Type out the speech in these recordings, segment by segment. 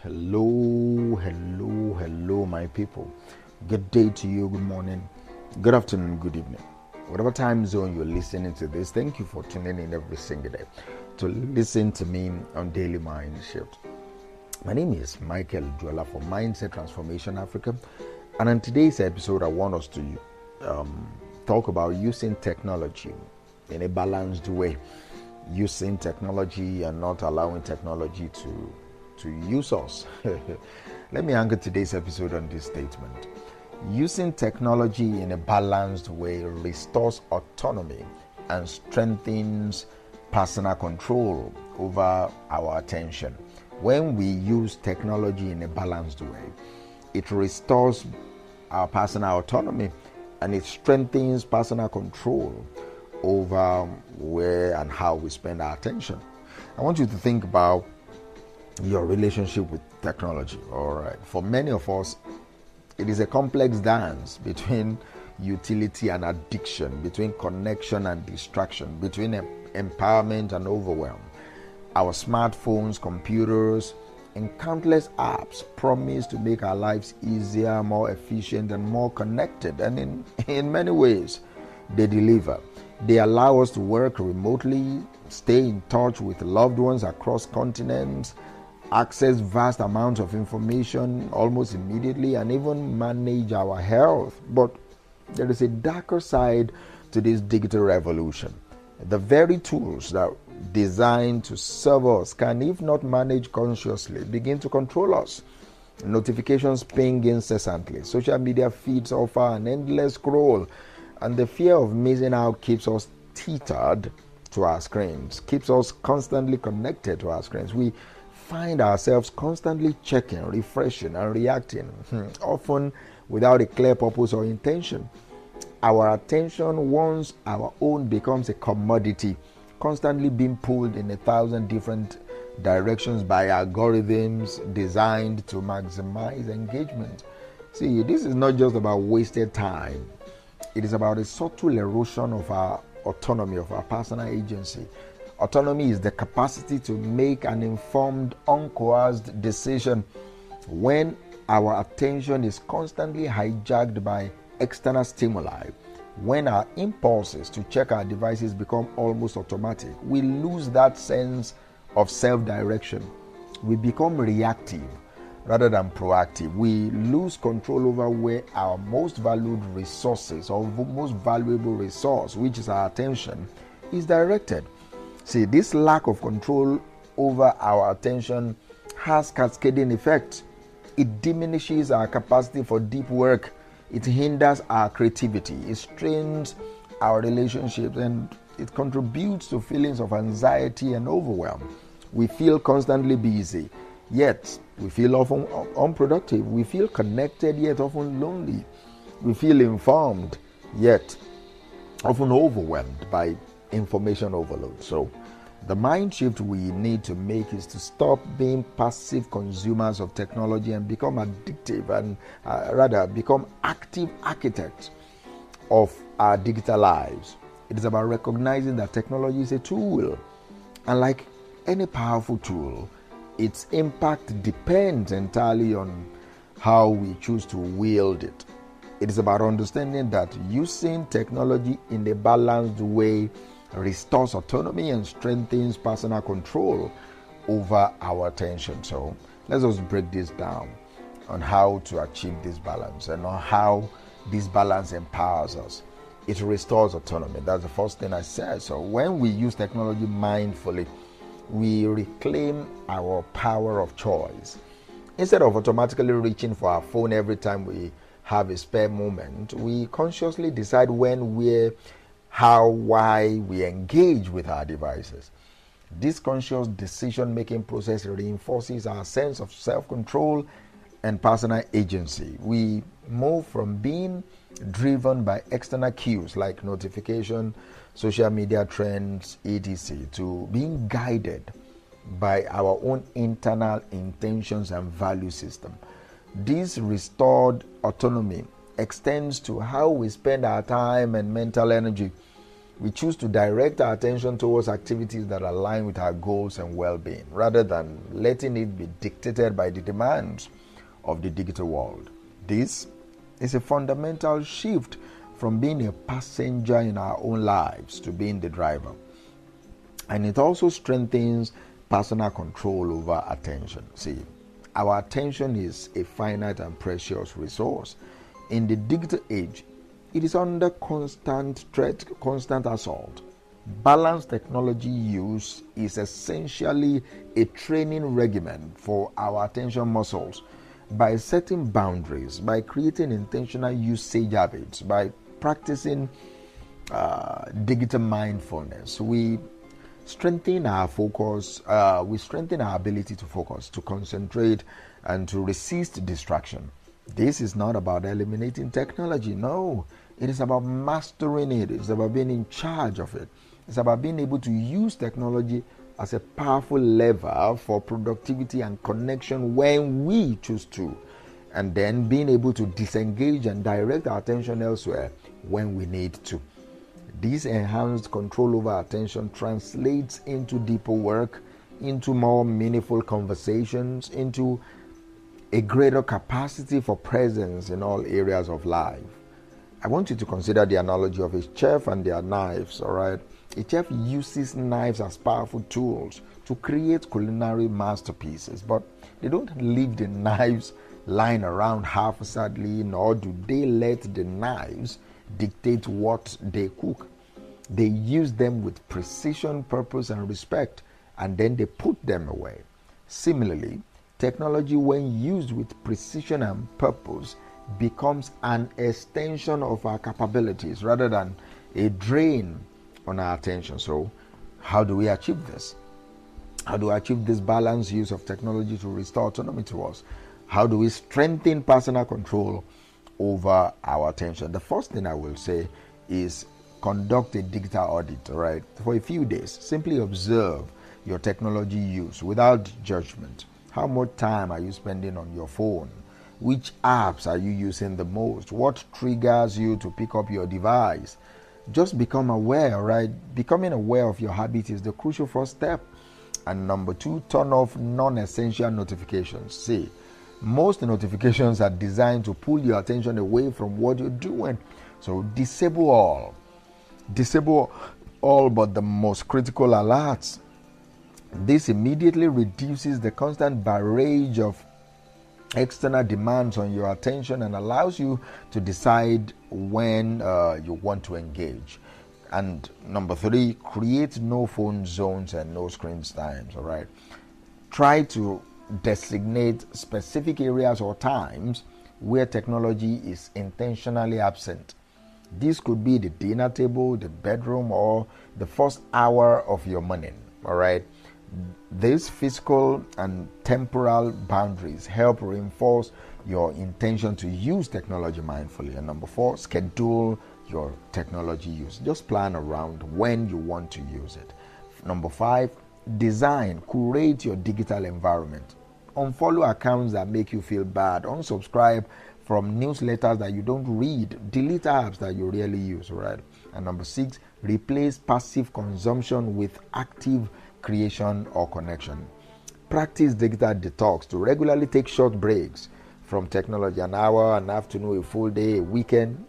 Hello, my people. Good day to you, good morning, good afternoon, good evening. Whatever time zone you're listening to this, thank you for tuning in every single day to listen to me on Daily Mind Shift. My name is Michael Juala for Mindset Transformation Africa, and in today's episode, I want us to talk about using technology in a balanced way. Using technology and not allowing technology to use us. Let me anchor today's episode on this statement. Using technology in a balanced way restores autonomy and strengthens personal control over our attention. When we use technology in a balanced way, it restores our personal autonomy and it strengthens personal control over where and how we spend our attention. I want you to think about your relationship with technology. All right. For many of us, it is a complex dance between utility and addiction, between connection and distraction, between empowerment and overwhelm. Our smartphones, computers, and countless apps promise to make our lives easier, more efficient, and more connected. And in many ways, they deliver. They allow us to work remotely, stay in touch with loved ones across continents, access vast amounts of information almost immediately, and even manage our health. But there is a darker side to this digital revolution. The very tools that are designed to serve us can, if not managed consciously, begin to control us. Notifications ping incessantly. Social media feeds offer an endless scroll. And the fear of missing out keeps us tethered to our screens, keeps us constantly connected to our screens. We find ourselves constantly checking, refreshing, and reacting, often without a clear purpose or intention. Our attention, once our own, becomes a commodity, constantly being pulled in 1,000 different directions by algorithms designed to maximize engagement. See, this is not just about wasted time. It is about a subtle erosion of our autonomy, of our personal agency. Autonomy is the capacity to make an informed, uncoerced decision when our attention is constantly hijacked by external stimuli. When our impulses to check our devices become almost automatic, we lose that sense of self-direction. We become reactive rather than proactive. We lose control over where our most valued resources or most valuable resource, which is our attention, is directed. See, this lack of control over our attention has cascading effects. It diminishes our capacity for deep work. It hinders our creativity. It strains our relationships, and it contributes to feelings of anxiety and overwhelm. We feel constantly busy, yet we feel often unproductive. We feel connected, yet often lonely. We feel informed, yet often overwhelmed by information overload. So the mind shift we need to make is to stop being passive consumers of technology and become addictive and rather become active architects of our digital lives. It is about recognizing that technology is a tool, and like any powerful tool, its impact depends entirely on how we choose to wield it. It is about understanding that using technology in a balanced way restores autonomy and strengthens personal control over our attention. So let's just break this down on how to achieve this balance and on how this balance empowers us. It restores autonomy. That's the first thing I said. So when we use technology mindfully, we reclaim our power of choice. Instead of automatically reaching for our phone every time we have a spare moment, we consciously decide when, where, how, why we engage with our devices. This conscious decision-making process reinforces our sense of self-control and personal agency. We move from being driven by external cues like notification, social media trends, etc., to being guided by our own internal intentions and value system. This restored autonomy extends to how we spend our time and mental energy. We choose to direct our attention towards activities that align with our goals and well-being, rather than letting it be dictated by the demands of the digital world. This is a fundamental shift from being a passenger in our own lives to being the driver. And it also strengthens personal control over attention. See, our attention is a finite and precious resource. In the digital age, it is under constant threat, constant assault. Balanced technology use is essentially a training regimen for our attention muscles. By setting boundaries, by creating intentional usage habits, by practicing digital mindfulness, we strengthen our focus, we strengthen our ability to focus, to concentrate, and to resist distraction. This is not about eliminating technology. No, it is about mastering it. It's about being in charge of it. It's about being able to use technology as a powerful lever for productivity and connection when we choose to, and then being able to disengage and direct our attention elsewhere when we need to. This enhanced control over attention translates into deeper work, into more meaningful conversations, into a greater capacity for presence in all areas of life. I want you to consider the analogy of a chef and their knives, all right? A chef uses knives as powerful tools to create culinary masterpieces, but they don't leave the knives lying around half-heartedly, nor do they let the knives dictate what they cook. They use them with precision, purpose, and respect, and then they put them away. Similarly, technology, when used with precision and purpose, becomes an extension of our capabilities rather than a drain on our attention. So, how do we achieve this? How do we achieve this balanced use of technology to restore autonomy to us? How do we strengthen personal control over our attention? The first thing I will say is conduct a digital audit, right? For a few days, simply observe your technology use without judgment. How much time are you spending on your phone? Which apps are you using the most? What triggers you to pick up your device? Just become aware, right? Becoming aware of your habit is the crucial first step. And number 2, turn off non-essential notifications. See, most notifications are designed to pull your attention away from what you're doing. So disable all. Disable all but the most critical alerts. This immediately reduces the constant barrage of external demands on your attention and allows you to decide when you want to engage. And number 3, create no phone zones and no screen times. All right, try to designate specific areas or times where technology is intentionally absent. This could be the dinner table, the bedroom, or the first hour of your morning. All right. These physical and temporal boundaries help reinforce your intention to use technology mindfully. And number 4, schedule your technology use. Just plan around when you want to use it. Number 5, curate your digital environment. Unfollow accounts that make you feel bad. Unsubscribe from newsletters that you don't read. Delete apps that you rarely use, right? And number 6, replace passive consumption with active creation or connection. Practice digital detox to regularly take short breaks from technology, an hour, an afternoon, a full day, a weekend.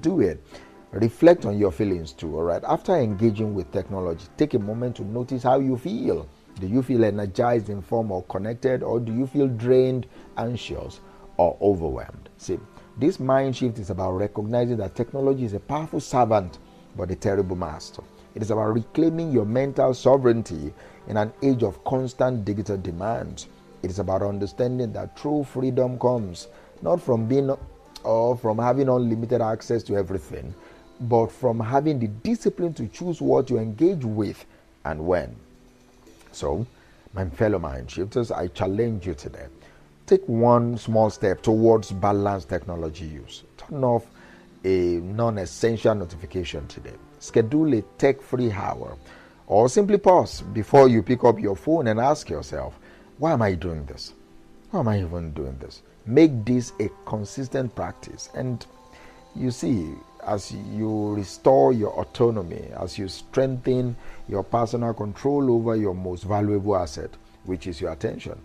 Do it. Reflect on your feelings too, all right? After engaging with technology, take a moment to notice how you feel. Do you feel energized, informed, or connected, or do you feel drained, anxious, or overwhelmed? See, this mind shift is about recognizing that technology is a powerful servant but a terrible master. It is about reclaiming your mental sovereignty in an age of constant digital demands. It is about understanding that true freedom comes not from being or from having unlimited access to everything, but from having the discipline to choose what you engage with and when. So, my fellow mind shifters, I challenge you today. Take one small step towards balanced technology use. Turn off a non-essential notification today. Schedule a tech-free hour, or simply pause before you pick up your phone and ask yourself, why am I doing this? Why am I even doing this? Make this a consistent practice. And you see, as you restore your autonomy, as you strengthen your personal control over your most valuable asset, which is your attention,